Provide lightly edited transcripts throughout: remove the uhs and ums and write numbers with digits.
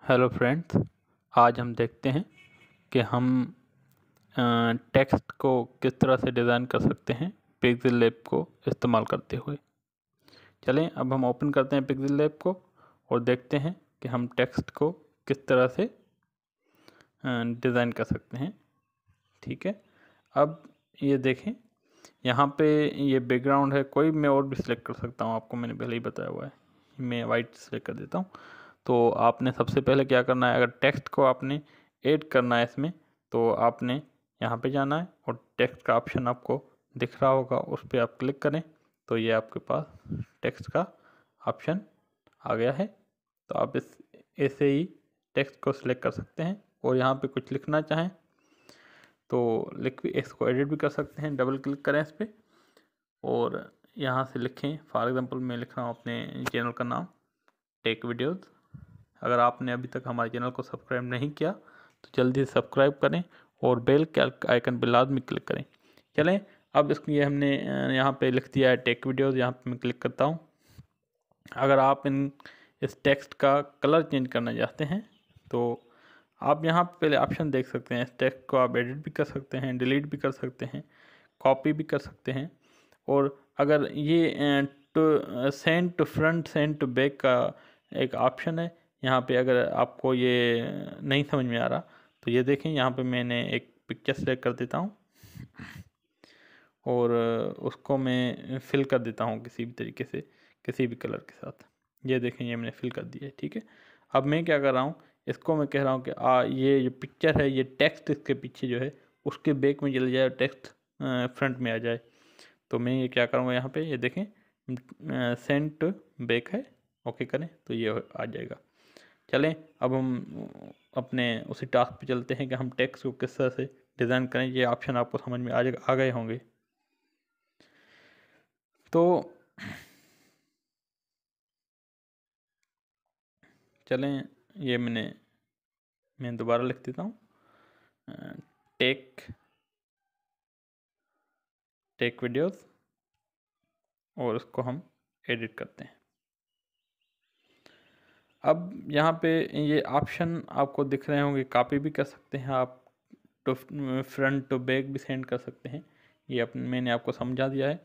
Hello friends, आज हम देखते हैं कि हम टेक्स्ट को किस तरह से डिज़ाइन कर सकते हैं पिक्सेल लैब को इस्तेमाल करते हुए। चलें अब हम ओपन करते हैं पिक्सेल लैब को और देखते हैं कि हम टेक्स्ट को किस तरह से डिज़ाइन कर सकते हैं। ठीक है, अब ये देखें यहाँ पे ये बैकग्राउंड है, कोई मैं और भी सिलेक्ट कर सकता हूँ, आपको मैंने पहले ही बताया हुआ है। मैं वाइट सिलेक्ट कर देता हूँ। तो आपने सबसे पहले क्या करना है, अगर टेक्स्ट को आपने ऐड करना है इसमें तो आपने यहाँ पे जाना है और टेक्स्ट का ऑप्शन आपको दिख रहा होगा, उस पर आप क्लिक करें तो ये आपके पास टेक्स्ट का ऑप्शन आ गया है। तो आप इस ऐसे ही टेक्स्ट को सिलेक्ट कर सकते हैं और यहाँ पे कुछ लिखना चाहें तो लिख भी, इसको एडिट भी कर सकते हैं। डबल क्लिक करें इस पर और यहाँ से लिखें। फॉर एग्जांपल मैं लिख रहा हूँ अपने चैनल का नाम टेक वीडियोज़। अगर आपने अभी तक हमारे चैनल को सब्सक्राइब नहीं किया तो जल्दी से सब्सक्राइब करें और बेल के आइकन पर लाजमी क्लिक करें। चलें अब इसको ये हमने यहाँ पे लिख दिया है टेक वीडियोज़, यहाँ पे मैं क्लिक करता हूँ। अगर आप इस टेक्स्ट का कलर चेंज करना चाहते हैं तो आप यहाँ पे पहले ऑप्शन देख सकते हैं। इस टेक्स्ट को आप एडिट भी कर सकते हैं, डिलीट भी कर सकते हैं, कॉपी भी कर सकते हैं। और अगर ये to send to front send to back का एक ऑप्शन है, यहाँ पे अगर आपको ये नहीं समझ में आ रहा तो ये देखें, यहाँ पे मैंने एक पिक्चर सेलेक्ट कर देता हूँ और उसको मैं फिल कर देता हूँ किसी भी तरीके से, किसी भी कलर के साथ। ये देखें, ये मैंने फिल कर दिया है। ठीक है, अब मैं क्या कर रहा हूँ, इसको मैं कह रहा हूँ कि ये जो पिक्चर है, ये टेक्स्ट इसके पीछे जो है उसके बैक में चले जाए, टेक्स्ट फ्रंट में आ जाए। तो मैं ये क्या करूँगा, यहाँ पे ये देखें सेंड टू बैक है, ओके करें तो ये आ जाएगा। चलें अब हम अपने उसी टास्क पे चलते हैं कि हम टेक्स्ट को किस तरह से डिज़ाइन करें। ये ऑप्शन आपको समझ में आ गए होंगे। तो चलें ये मैं दोबारा लिख देता हूँ टेक वीडियोस और उसको हम एडिट करते हैं। अब यहाँ पे ये ऑप्शन आपको दिख रहे होंगे, कॉपी भी कर सकते हैं आप, टू फ्रंट टू बैक भी सेंड कर सकते हैं। ये मैंने आपको समझा दिया है।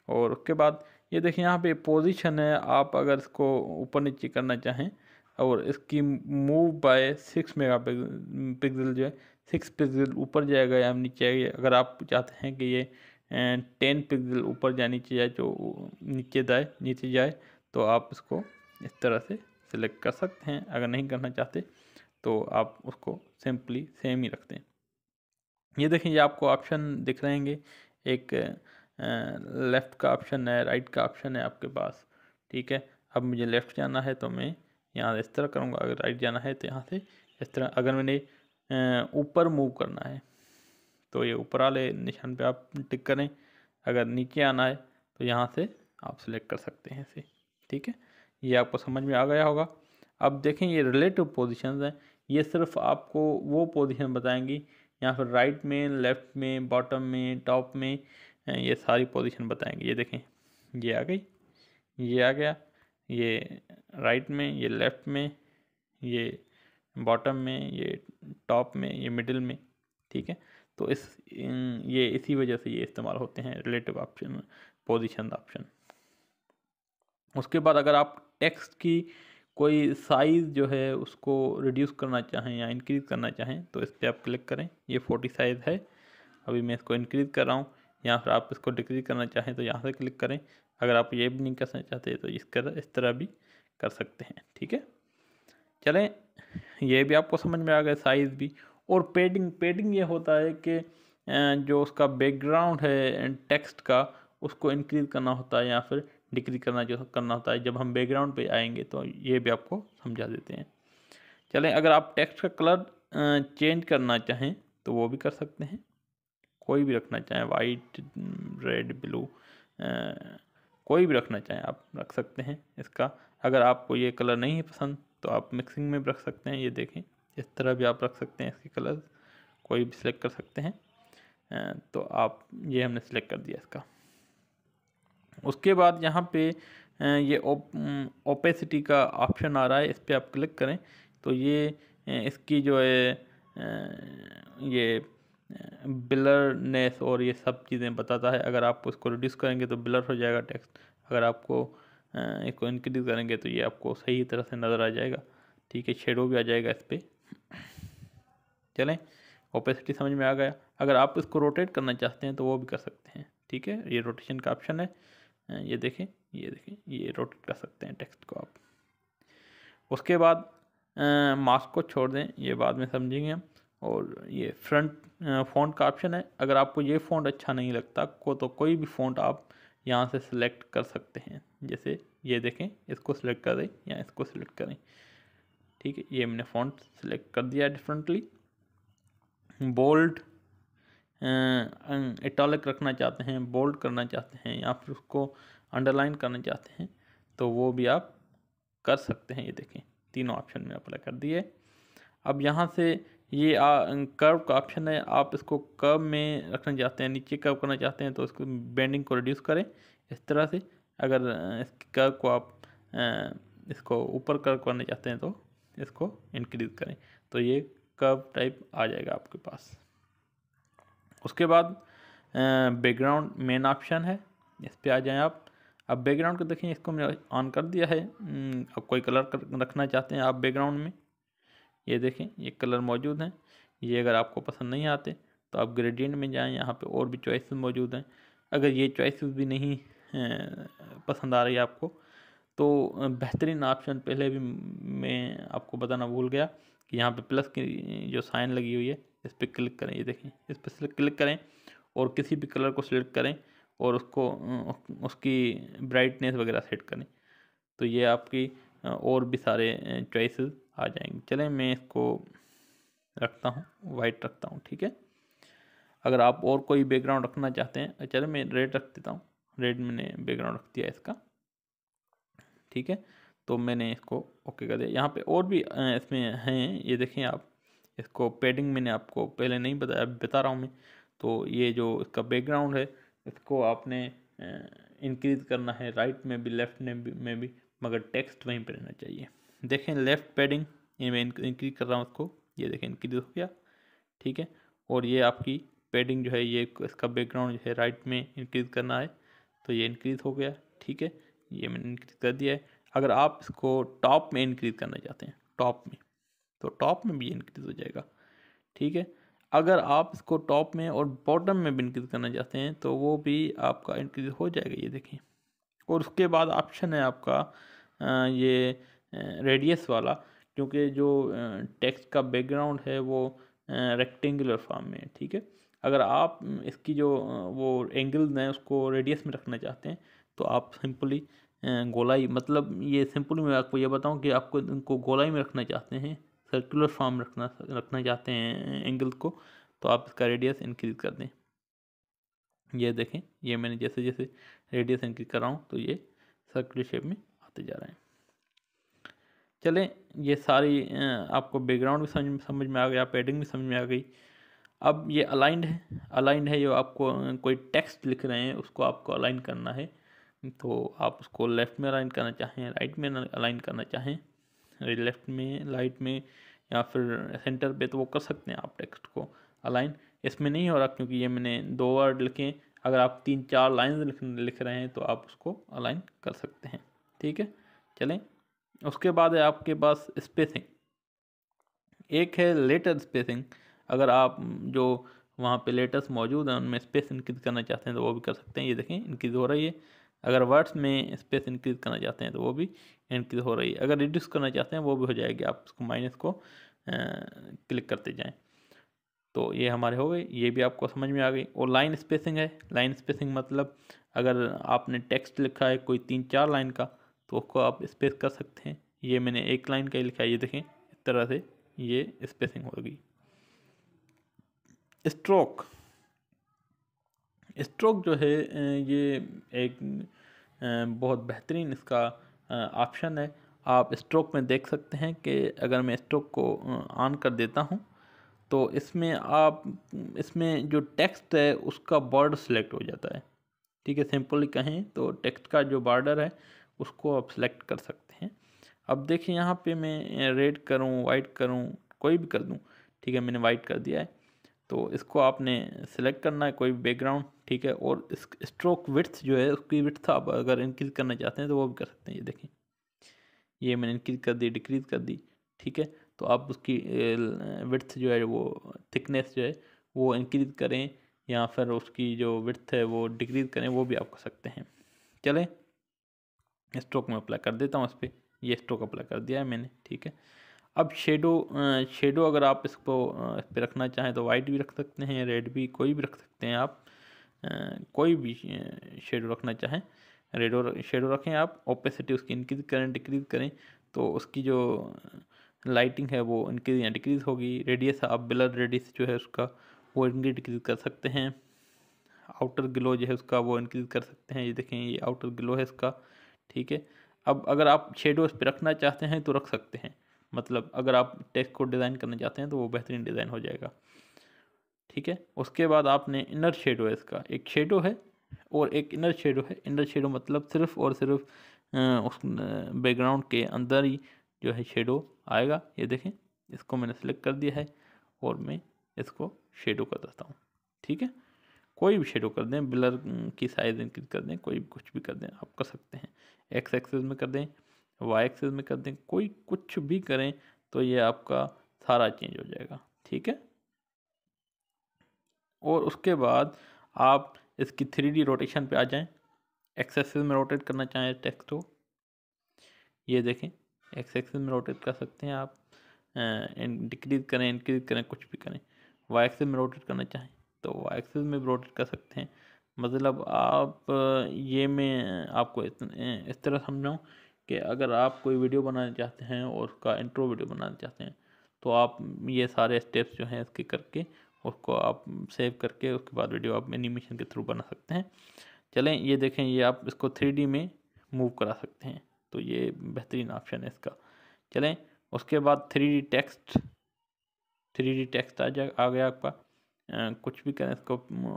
और उसके बाद ये देखिए यहाँ पे पोजीशन है, आप अगर इसको ऊपर नीचे करना चाहें और इसकी मूव बाय 6 मेगा पिक्सल जो है 6 पिक्सल ऊपर जाएगा या नीचे आएगा। अगर आप चाहते हैं कि ये 10 पिक्सल ऊपर या नीचे जाए, जो नीचे जाए तो आप इसको इस तरह से सिलेक्ट कर सकते हैं। अगर नहीं करना चाहते तो आप उसको सिंपली सेम ही रखते हैं। ये देखें, ये आपको ऑप्शन दिख रहेंगे, एक लेफ़्ट का ऑप्शन है, राइट का ऑप्शन है आपके पास। ठीक है, अब मुझे लेफ़्ट जाना है तो मैं यहाँ इस तरह करूँगा, अगर राइट जाना है तो यहाँ से इस तरह। अगर मैंने ऊपर मूव करना है तो ये ऊपर वाले निशान पे आप टिक करें। अगर नीचे आना है तो यहाँ से आप सिलेक्ट कर सकते हैं इसे। ठीक है, ये आपको समझ में आ गया होगा। अब देखें ये रिलेटिव पोजीशंस हैं, ये सिर्फ आपको वो पोजीशन बताएंगी, यहाँ पर राइट में, लेफ़्ट में, बॉटम में, टॉप में, ये सारी पोजीशन बताएंगे। ये देखें, ये आ गई, ये आ गया, ये राइट में, ये लेफ़्ट में, ये बॉटम में, ये टॉप में, ये मिडिल में। ठीक है, तो ये इसी वजह से ये इस्तेमाल होते हैं रिलेटिव ऑप्शन, पोजीशन ऑप्शन। उसके बाद अगर आप टेक्स्ट की कोई साइज़ जो है उसको रिड्यूस करना चाहें या इंक्रीज़ करना चाहें तो इस पर आप क्लिक करें। ये 40 साइज़ है, अभी मैं इसको इंक्रीज़ कर रहा हूँ। या फिर आप इसको डिक्रीज़ करना चाहें तो यहाँ से क्लिक करें। अगर आप ये भी नहीं करना चाहते तो इस तरह भी कर सकते हैं। ठीक है, चलें ये भी आपको समझ में आ गया, साइज़ भी। और पेडिंग ये होता है कि जो उसका बैकग्राउंड है टेक्स्ट का, उसको इंक्रीज़ करना होता है या फिर डिक्रीज करना होता है। जब हम बैकग्राउंड पे आएंगे तो ये भी आपको समझा देते हैं। चलें अगर आप टेक्स्ट का कलर चेंज करना चाहें तो वो भी कर सकते हैं, कोई भी रखना चाहें, वाइट, रेड, ब्लू, कोई भी रखना चाहें आप रख सकते हैं इसका। अगर आपको ये कलर नहीं है पसंद तो आप मिक्सिंग में भी रख सकते हैं। ये देखें, इस तरह भी आप रख सकते हैं, इसके कलर कोई भी सिलेक्ट कर सकते हैं। तो आप ये हमने सिलेक्ट कर दिया इसका। उसके बाद यहाँ पे ये ओपेसिटी का ऑप्शन आ रहा है, इस पर आप क्लिक करें तो ये इसकी जो है ये ब्लरनेस और ये सब चीज़ें बताता है। अगर आप उसको रिड्यूस करेंगे तो ब्लर हो जाएगा टेक्स्ट, अगर आपको इसको इंक्रीज करेंगे तो ये आपको सही तरह से नज़र आ जाएगा। ठीक है, शेडो भी आ जाएगा इस पर। चलें, ओपेसिटी समझ में आ गया। अगर आप इसको रोटेट करना चाहते हैं तो वो भी कर सकते हैं। ठीक है, ये रोटेशन का ऑप्शन है, ये देखें, ये रोटेट कर सकते हैं टेक्स्ट को आप। उसके बाद मास्क को छोड़ दें, ये बाद में समझेंगे हम। और ये फ्रंट फ़ॉन्ट का ऑप्शन है। अगर आपको ये फ़ॉन्ट अच्छा नहीं लगता तो कोई भी फ़ॉन्ट आप यहाँ से सिलेक्ट कर सकते हैं। जैसे ये देखें, इसको सिलेक्ट करें या इसको सिलेक्ट करें। ठीक है, ये मैंने फ़ॉन्ट सिलेक्ट कर दिया डिफरेंटली। बोल्ड इटैलिक रखना चाहते हैं, बोल्ड करना चाहते हैं, या फिर उसको अंडरलाइन करना चाहते हैं तो वो भी आप कर सकते हैं। ये देखें, तीनों ऑप्शन में अप्लाई कर दिए। अब यहाँ से ये कर्व का ऑप्शन है, आप इसको कर्व में रखना चाहते हैं, नीचे कर्व करना चाहते हैं तो इसको बेंडिंग को रिड्यूस करें इस तरह से। अगर इस कर्व को आप इसको ऊपर कर्व करना चाहते हैं तो इसको इंक्रीज करें, तो ये कर्व टाइप आ जाएगा आपके पास। उसके बाद बैकग्राउंड मेन ऑप्शन है, इस पर आ जाएं आप। अब बैकग्राउंड को देखें, इसको मैंने ऑन कर दिया है। अब कोई कलर रखना चाहते हैं आप बैकग्राउंड में, ये देखें ये कलर मौजूद हैं। ये अगर आपको पसंद नहीं आते तो आप ग्रेडियंट में जाएं, यहाँ पे और भी चॉइसेस मौजूद हैं। अगर ये चॉइसेस भी नहीं पसंद आ रही है आपको तो बेहतरीन ऑप्शन पहले भी मैं आपको बताना भूल गया कि यहाँ पे प्लस की जो साइन लगी हुई है इस पर क्लिक करें। ये देखें, इस पर क्लिक करें और किसी भी कलर को सिलेक्ट करें और उसको उसकी ब्राइटनेस वगैरह सेट करें, तो ये आपकी और भी सारे चॉइसेस आ जाएंगे। चलें, मैं इसको रखता हूँ, वाइट रखता हूँ। ठीक है, अगर आप और कोई बैकग्राउंड रखना चाहते हैं, चलें मैं रेड रख देता हूँ। रेड मैंने बैकग्राउंड रख दिया इसका। ठीक है, तो मैंने इसको ओके कर दिया। यहाँ पे और भी इसमें हैं, ये देखें आप। इसको पेडिंग मैंने आपको पहले नहीं बताया, अभी बता रहा हूँ मैं। तो ये जो इसका बैकग्राउंड है इसको आपने इंक्रीज करना है, राइट में भी लेफ्ट में भी, मगर टेक्स्ट वहीं पर रहना चाहिए। देखें लेफ्ट पेडिंग ये मैं इंक्रीज कर रहा हूँ उसको, ये देखें इंक्रीज हो गया। ठीक है, और ये आपकी पेडिंग जो है ये इसका बैकग्राउंड जो है राइट में इंक्रीज करना है तो ये इंक्रीज हो गया। ठीक है, ये मैंने इंक्रीज कर दिया है। अगर आप इसको टॉप में इंक्रीज करना चाहते हैं, टॉप में, तो टॉप में भी इंक्रीज हो जाएगा। ठीक है, अगर आप इसको टॉप में और बॉटम में भी इंक्रीज करना चाहते हैं तो वो भी आपका इंक्रीज हो जाएगा, ये देखें। और उसके बाद ऑप्शन है आपका ये रेडियस वाला, क्योंकि जो टेक्स्ट का बैकग्राउंड है वो रेक्टेंगुलर फॉर्म में है। ठीक है, अगर आप इसकी जो वो एंगल्स हैं उसको रेडियस में रखना चाहते हैं तो आप सिंपली गोलाई, मतलब ये सिंपली मैं आपको ये बताऊं कि आपको इनको गोलाई में रखना चाहते हैं, सर्कुलर फॉर्म रखना चाहते हैं एंगल्स को, तो आप इसका रेडियस इंक्रीज कर दें। ये देखें, ये मैंने जैसे जैसे रेडियस इंक्रीज कर रहा हूँ तो ये सर्कुलर शेप में आते जा रहे हैं। चलें, ये सारी आपको बैकग्राउंड भी समझ में आ गया, पैडिंग भी समझ में आ गई। अब ये अलाइंड है। अलाइंड है, जो आपको कोई टेक्स्ट लिख रहे हैं उसको आपको अलाइन करना है, तो आप उसको लेफ़्ट में अलाइन करना चाहें, राइट में अलाइन करना चाहें, लेफ़्ट में, राइट में या फिर सेंटर पे, तो वो कर सकते हैं आप टेक्स्ट को अलाइन। इसमें नहीं हो रहा क्योंकि ये मैंने 2 वर्ड लिखे। अगर आप 3-4 लाइन लिख रहे हैं तो आप उसको अलाइन कर सकते हैं। ठीक है, चलें, उसके बाद है आपके पास स्पेसिंग। एक है लेटर स्पेसिंग। अगर आप जो वहाँ पे लेटर्स मौजूद हैं उनमें स्पेस इंक्रीज करना चाहते हैं तो वो भी कर सकते हैं। ये देखें इंक्रीज हो रही है। अगर वर्ड्स में स्पेस इंक्रीज करना चाहते हैं तो वो भी इंक्रीज हो रही है। अगर रिड्यूस करना चाहते हैं वो भी हो जाएगी, आप उसको माइनस को क्लिक करते जाएं। तो ये हमारे हो गए, ये भी आपको समझ में आ गई। और लाइन स्पेसिंग है। लाइन स्पेसिंग मतलब अगर आपने टेक्स्ट लिखा है कोई 3-4 लाइन का तो उसको आप स्पेस कर सकते हैं। ये मैंने 1 लाइन का ही लिखा है, ये देखें इस तरह से ये स्पेसिंग होगी। स्ट्रोक। स्ट्रोक जो है ये एक बहुत बेहतरीन इसका ऑप्शन है। आप स्ट्रोक में देख सकते हैं कि अगर मैं स्ट्रोक को ऑन कर देता हूं तो इसमें जो टेक्स्ट है उसका बॉर्डर सेलेक्ट हो जाता है। ठीक है, सिंपली कहें तो टेक्स्ट का जो बॉर्डर है उसको आप सेलेक्ट कर सकते हैं। अब देखिए यहाँ पे मैं रेड करूँ, वाइट करूँ, कोई भी कर दूँ, ठीक है, मैंने वाइट कर दिया है। तो इसको आपने सेलेक्ट करना है कोई बैकग्राउंड, ठीक है, और इस स्ट्रोक विड्थ जो है उसकी विड्थ आप अगर इंक्रीज़ करना चाहते हैं तो वो भी कर सकते हैं। ये देखें, ये मैंने इंक्रीज़ कर दी, डिक्रीज़ कर दी, ठीक है। तो आप उसकी विड्थ जो है वो थिकनेस जो है वो इंक्रीज़ करें या फिर उसकी जो विड्थ है वो डिक्रीज़ करें, वो भी आप कर सकते हैं। चलें, स्ट्रोक में अप्लाई कर देता हूँ इस पर। ये स्ट्रोक अप्लाई कर दिया है मैंने, ठीक है। अब शेडो अगर आप इसको इस पर रखना चाहें तो वाइट भी रख सकते हैं, रेड भी, कोई भी रख सकते हैं आप। कोई भी शेडो रखना चाहें, शेडो रखें आप। ओपेसिटी उसकी इंक्रीज़ करें, डिक्रीज़ करें तो उसकी जो लाइटिंग है वो इंक्रीज़ या डिक्रीज़ होगी। रेडियस, आप ब्लर रेडियस जो है उसका वो इंक्रीज़ डिक्रीज़ कर सकते हैं। आउटर ग्लो जो है उसका वो इंक्रीज़ कर सकते हैं। ये देखें, ये आउटर ग्लो है इसका, ठीक है। अब अगर आप शेडो इस पर रखना चाहते हैं तो रख सकते हैं, मतलब अगर आप टेक्स्ट को डिज़ाइन करना चाहते हैं तो वो बेहतरीन डिज़ाइन हो जाएगा, ठीक है। उसके बाद आपने इनर शेडो है, इसका एक शेडो है और एक इनर शेडो है। इनर शेडो मतलब सिर्फ और सिर्फ उस बैकग्राउंड के अंदर ही जो है शेडो आएगा। ये देखें, इसको मैंने सेलेक्ट कर दिया है और मैं इसको शेडो कर देता हूँ, ठीक है। कोई भी शेडो कर दें, ब्लर की साइज इंक्रीज कर दें, कोई कुछ भी कर दें, आप कर सकते हैं। एक्स एक्सिस में कर दें, वाई एक्सिस में कर दें, कोई कुछ भी करें तो ये आपका सारा चेंज हो जाएगा, ठीक है। और उसके बाद आप इसकी 3D रोटेशन पे आ जाएं। एक्स एक्सिस में रोटेट करना चाहें टेक्स्ट को, ये देखें, एक्स एक्सिस में रोटेट कर सकते हैं आप। डिक्रीज करें, इंक्रीज करें, कुछ भी करें। वाई एक्सिस में रोटेट करना चाहें तो वाई एक्सिस में भी रोटेट कर सकते हैं। मतलब आप ये मैं आपको इस तरह समझाऊँ कि अगर आप कोई वीडियो बनाना चाहते हैं और उसका इंट्रो वीडियो बनाना चाहते हैं तो आप ये सारे स्टेप्स जो हैं इसके करके उसको आप सेव करके उसके बाद वीडियो आप एनिमेशन के थ्रू बना सकते हैं। चलें, ये देखें, ये आप इसको 3D में मूव करा सकते हैं, तो ये बेहतरीन ऑप्शन है इसका। चलें, उसके बाद 3D टेक्स्ट आ गया आपका। कुछ भी करें इसको,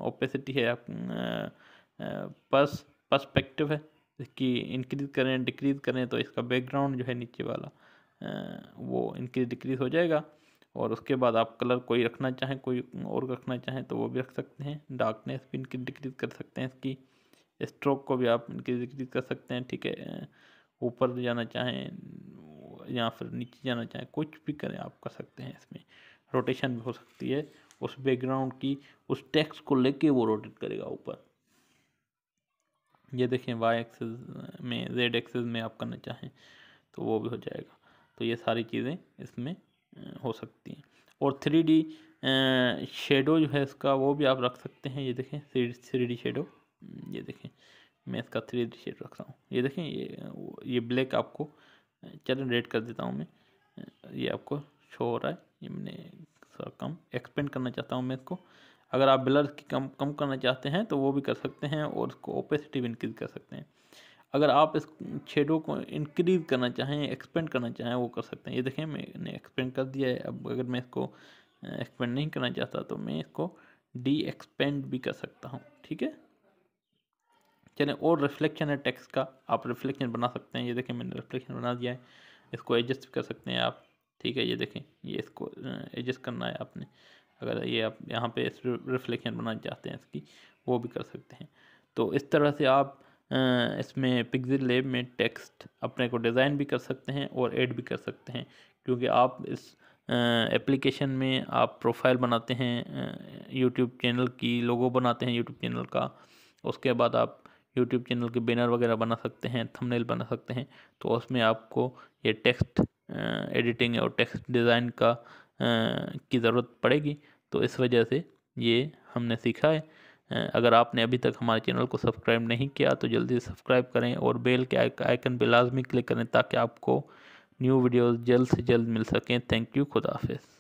ओपेसिटी है आप, पर्सपेक्टिव है, इसकी इंक्रीज़ करें, डिक्रीज़ करें तो इसका बैकग्राउंड जो है नीचे वाला वो इंक्रीज़ डिक्रीज़ हो जाएगा। और उसके बाद आप कलर कोई रखना चाहें, कोई और रखना चाहें तो वो भी रख सकते हैं। डार्कनेस भी इंक्रीज़ डिक्रीज़ कर सकते हैं इसकी। स्ट्रोक को भी आप इंक्रीज़ डिक्रीज़ कर सकते हैं, ठीक है। ऊपर जाना चाहें या फिर नीचे जाना चाहें, कुछ भी करें आप कर सकते हैं। इसमें रोटेशन भी हो सकती है, उस बैकग्राउंड की उस टेक्स्ट को लेके वो रोटेट करेगा ऊपर। ये देखें, वाई एक्सिस में, जेड एक्सिस में आप करना चाहें तो वो भी हो जाएगा। तो ये सारी चीज़ें इसमें हो सकती हैं। और 3D शेडो जो है इसका वो भी आप रख सकते हैं। ये देखें, 3D शेडो, ये देखें, मैं इसका 3D शेडो रख रहा हूँ। ये देखें, ये ब्लैक आपको, चलो रेड कर देता हूँ मैं, ये आपको शो हो रहा है। ये मैंने थोड़ा कम एक्सपेंड करना चाहता हूँ मैं इसको। अगर आप ब्लर की कम करना चाहते हैं तो वो भी कर सकते हैं और उसको ओपेसिटी भी इंक्रीज़ कर सकते हैं। अगर आप इस शेडो को इंक्रीज़ करना चाहें, एक्सपेंड करना चाहें, वो कर सकते हैं। ये देखें, मैंने एक्सपेंड कर दिया है। अब अगर मैं इसको एक्सपेंड नहीं करना चाहता तो मैं इसको डी एक्सपेंड भी कर सकता हूँ, ठीक है। चलें, और रिफ्लेक्शन है टेक्स्ट का, आप रिफ्लेक्शन बना सकते हैं। ये देखें, मैंने रिफ्लेक्शन बना दिया है, इसको एडजस्ट कर सकते हैं आप, ठीक है। ये देखें, ये इसको एडजस्ट करना है आपने। अगर ये आप यहाँ पे रिफ्लेक्शन बनाना चाहते हैं इसकी, वो भी कर सकते हैं। तो इस तरह से आप इसमें पिक्सेल लैब में टेक्स्ट अपने को डिज़ाइन भी कर सकते हैं और ऐड भी कर सकते हैं, क्योंकि आप इस एप्लीकेशन में आप प्रोफाइल बनाते हैं, यूट्यूब चैनल की लोगो बनाते हैं यूट्यूब चैनल का। उसके बाद आप यूट्यूब चैनल के बैनर वगैरह बना सकते हैं, थंबनेल बना सकते हैं। तो उसमें आपको ये टेक्स्ट एडिटिंग और टेक्स्ट डिज़ाइन का की ज़रूरत पड़ेगी। तो इस वजह से ये हमने सीखा है। अगर आपने अभी तक हमारे चैनल को सब्सक्राइब नहीं किया तो जल्दी से सब्सक्राइब करें और बेल के आइकन पे लाजमी क्लिक करें ताकि आपको न्यू वीडियोस जल्द से जल्द मिल सकें। थैंक यू, खुदा हाफिज़।